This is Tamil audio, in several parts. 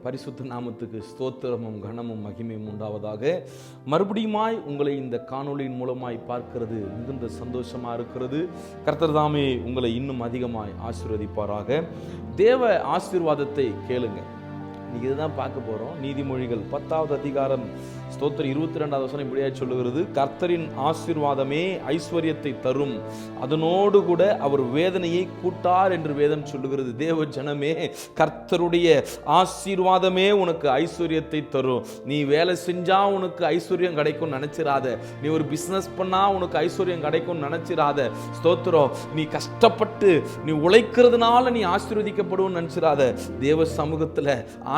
பரிசுத்த நாமத்துக்கு ஸ்தோத்திரமும் கனமும் மகிமையும் உண்டாவதாக. மறுபடியுமாய் உங்களை இந்த காணொளியின் மூலமாய் பார்க்கிறது மிகுந்த சந்தோஷமா இருக்கிறது. கர்த்தர் தாமே உங்களை இன்னும் அதிகமாய் ஆசீர்வதிப்பாராக. தேவ ஆசீர்வாதத்தை கேளுங்க. இன்னைக்கு இதுதான் பார்க்க போறோம். நீதிமொழிகள் 10வது அதிகாரம் ஸ்தோத்திரம் 22வது வசனம் இப்படியாக சொல்லுகிறது, கர்த்தரின் ஆசீர்வாதமே ஐஸ்வர்யத்தை தரும், அதனோடு கூட அவர் வேதனையை கூட்டார் என்று வேதம் சொல்லுகிறது. தேவ ஜனமே, கர்த்தருடைய ஆசீர்வாதமே உனக்கு ஐஸ்வர்யத்தை தரும். நீ வேலை செஞ்சா உனக்கு ஐஸ்வர்யம் கிடைக்கும் நினைச்சிராத. நீ ஒரு பிசினஸ் பண்ணா உனக்கு ஐஸ்வர்யம் கிடைக்கும் நினைச்சிராத. ஸ்தோத்திரம். நீ கஷ்டப்பட்டு நீ உழைக்கிறதுனால நீ ஆசீர்வதிக்கப்படுவோம் நினைச்சிராத. தேவ சமூகத்துல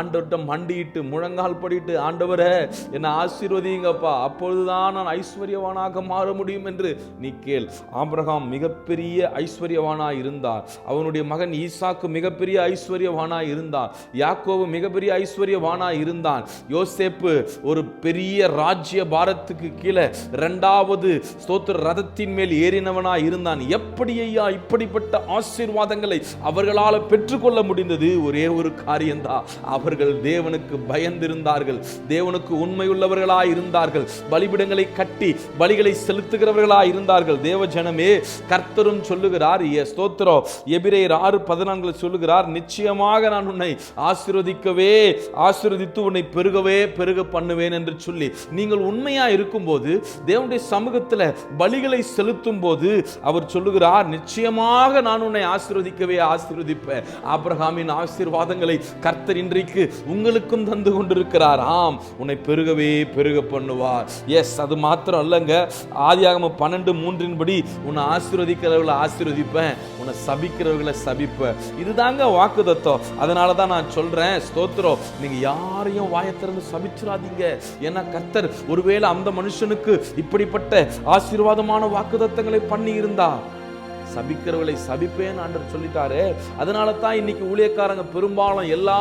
ஆண்டவர்கிட்ட மண்டிட்டு முழங்கால் படிட்டு, ஆண்டவரே என்னை ஆசீர்வதிங்கப்பா, அப்பொழுதுதான் நான் ஐஸ்வர்யவானாக மாற முடியும் என்று நீ கேள். ஆபிரகாம் மிகப்பெரிய ஐஸ்வர்யவானாய் இருந்தார். அவனுடைய மகன் ஈசாக்கு மிகப்பெரிய ஐஸ்வர்யவானாய் இருந்தார். யாக்கோபு மிகப்பெரிய ஐஸ்வர்யவானாய் இருந்தான். யோசேப்பு ஒரு பெரிய ராஜ்ய பாரத்துக்கு கீழே 2வது ஸ்தோத்திர ரதத்தின் மேல் ஏறினவனாய் இருந்தான். எப்படி ஐயா இப்படிப்பட்ட ஆசீர்வாதங்களை அவர்களால் பெற்றுக்கொள்ள முடிந்தது? ஒரே ஒரு காரியம்தான், அவர்கள் தேவனுக்கு பயந்திருந்தார்கள், தேவனுக்கு உண்மையுள்ளவர்களாய் இருந்தார்கள், பலிபீடங்களை கட்டி பலிகளை செலுத்துகிறவர்களாய் இருந்தார்கள். தேவ ஜனமே, கர்த்தரும் சொல்லுகிறார், ஸ்தோத்திரம், எபிரேயர் 6:14 சொல்லுகிறார், நிச்சயமாக நான் உன்னை ஆசீர்வதித்து உன்னை பெருக பண்ணுவேன் என்று சொல்லி. நீங்கள் உண்மையா இருக்கும்போது, தேவனுடைய சமூகத்தில் பலிகளை செலுத்தும் போது அவர் சொல்லுகிறார், நிச்சயமாக நான் உன்னை ஆசீர்வதிப்பேன். ஆபிரகாமின் ஆசீர்வாதங்களை கர்த்தர் இன்றைக்கு உங்களுக்கும் தந்து கொண்டிருக்கிறார். ஆம், உன்னை பெருக பண்ணுவார். எஸ், அது மாத்திரம் அல்லங்க. ஆதியாகமம் 12:3 படி உன்னை ஆசீர்வதிக்கிறவர்களை ஆசீர்வதிப்பேன், உன்னை சபிக்கிறவர்களை சபிப்பேன். இதுதாங்க வாக்குத்தத்தம். அதனாலதான் நான் சொல்றேன், ஸ்தோத்திரம், நீங்க யாரையும் வாயை திறந்து சபிச்சிராதீங்க. ஏன்னா கர்த்தர் ஒருவேளை அந்த மனுஷனுக்கு இப்படிப்பட்ட ஆசீர்வாதமான வாக்குத்தத்தங்களை பண்ணி இருந்தா, சபிக்கிறவர்களை சபிப்பேன் ஆண்டவர் சொல்லிட்டாரு. அதனால தான் இன்னைக்கு ஊழியக்காரங்க பெரும்பாலும் எல்லா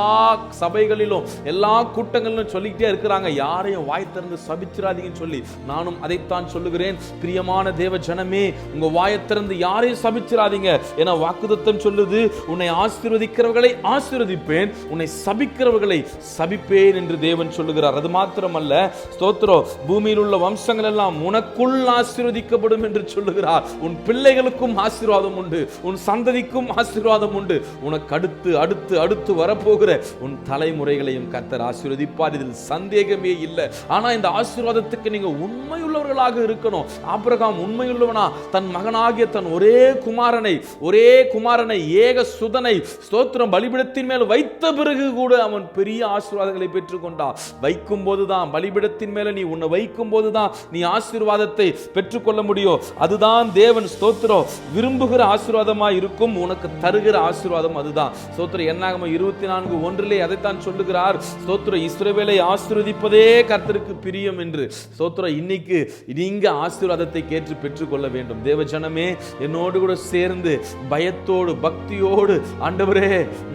சபைகளிலும் எல்லா கூட்டங்களிலும் சொல்லிக்கிட்டே இருக்கிறாங்க, யாரையும் வாய் திறந்து சபிச்சிராதீங்கன்னு சொல்லி. நானும் அதைத்தான் சொல்லுகிறேன். பிரியமான தேவ ஜனமே, உங்க வாயை திறந்து யாரையும் சபிச்சிராதீங்க. ஏன்னா வாக்குத்தத்தம் சொல்லுது, உன்னை ஆசீர்வதிக்கிறவர்களை ஆசீர்வதிப்பேன், உன்னை சபிக்கிறவர்களை சபிப்பேன் என்று தேவன் சொல்லுகிறார். அது மாத்திரமல்ல, ஸ்தோத்திரம், பூமியில் உள்ள வம்சங்கள் எல்லாம் உனக்குள் ஆசீர்வதிக்கப்படும் என்று சொல்லுகிறார். உன் பிள்ளைகளுக்கும் ஆசீர்வாதம் உண்டு, உன் சந்ததிக்கும் ஆசீர்வாதம் உண்டு. உனக்கு அடுத்து அடுத்து அடுத்து வரப்போகிற உன் தலைமுறைகளையும் கர்த்தர் ஆசீர்வதிப்பார், இதில் சந்தேகமே இல்லை. ஆனா இந்த ஆசீர்வாதத்துக்கு நீங்க உண்மையுள்ளவர்களாக இருக்கணும். ஆபிரகாம் உண்மையுள்ளவனா? தன் மகனாகிய தன் ஒரே குமாரனை ஏக சுதனை ஸ்தோத்திரம் பலிபீடத்தின் மேல் வைத்த பிறகு கூட அவன் பெரிய ஆசீர்வாதங்களை பெற்றுக் கொண்டான். வைக்கும் போதுதான், பலிபீடத்தின் மேல நீ உன்னை வைக்கும் போதுதான் நீ ஆசீர்வாதத்தை பெற்றுக்கொள்ள முடியும். அதுதான் தேவன் ஸ்தோத்திரம் விரும்புகிற ஆசீர்வாதமாய் இருக்கும். உனக்கு தருகிற ஆசீர்வாதம் அதுதான். ஸ்தோத்திரம், என்னாகமம் 24:1 அதைத்தான் சொல்லுகிறார். ஸ்தோத்திரம், இஸ்ரவேலை ஆசீர்வதிப்பதே கர்த்தருக்கு பிரியம் என்று. ஸ்தோத்திரம், இன்னைக்கு நீங்க ஆசீர்வாதத்தை கேட்டு பெற்றுக்கொள்ள வேண்டும். தேவ ஜனமே, என்னோடு கூட சேர்ந்து பயத்தோடு பக்தியோடு, ஆண்டவரே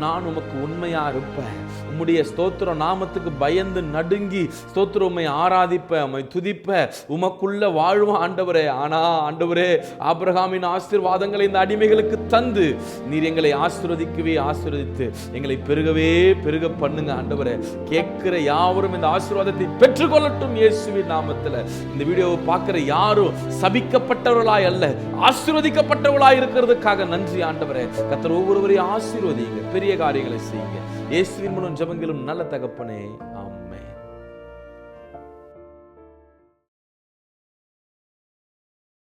நான் உமக்கு உண்மையா இருப்பேன், உம்முடைய ஸ்தோத்திர நாமத்துக்கு பயந்து நடுங்கி ஸ்தோத்திரம் உம்மை ஆராதிப்ப, உம்மை துதிப்ப, உமக்குள்ள வாழ்வ ஆண்டவரே. ஆனா ஆண்டவரே, ஆபிரகாமின் ஆசீர்வாதங்களை இந்த அடிமைகளுக்கு தந்து நீர் எங்களை ஆசீர்வதித்து எங்களை பெருக பண்ணுங்க ஆண்டவரே. கேட்கிற யாவரும் இந்த ஆசீர்வாதத்தை பெற்றுக்கொள்ளட்டும் இயேசுவின் நாமத்தில். இந்த வீடியோவை பார்க்கிற யாரும் சபிக்கப்பட்டவர்களாய் அல்ல, ஆசீர்வதிக்கப்பட்டவர்களாய் இருக்கிறதுக்காக நன்றி ஆண்டவரே. கர்த்தர் ஒவ்வொருவரையும் ஆசீர்வதிங்க, பெரிய காரியங்களை செய்யுங்க. இயேசுவின் மூலம் ஜெபங்களும் நல்ல தகப்பனே, ஆமென்.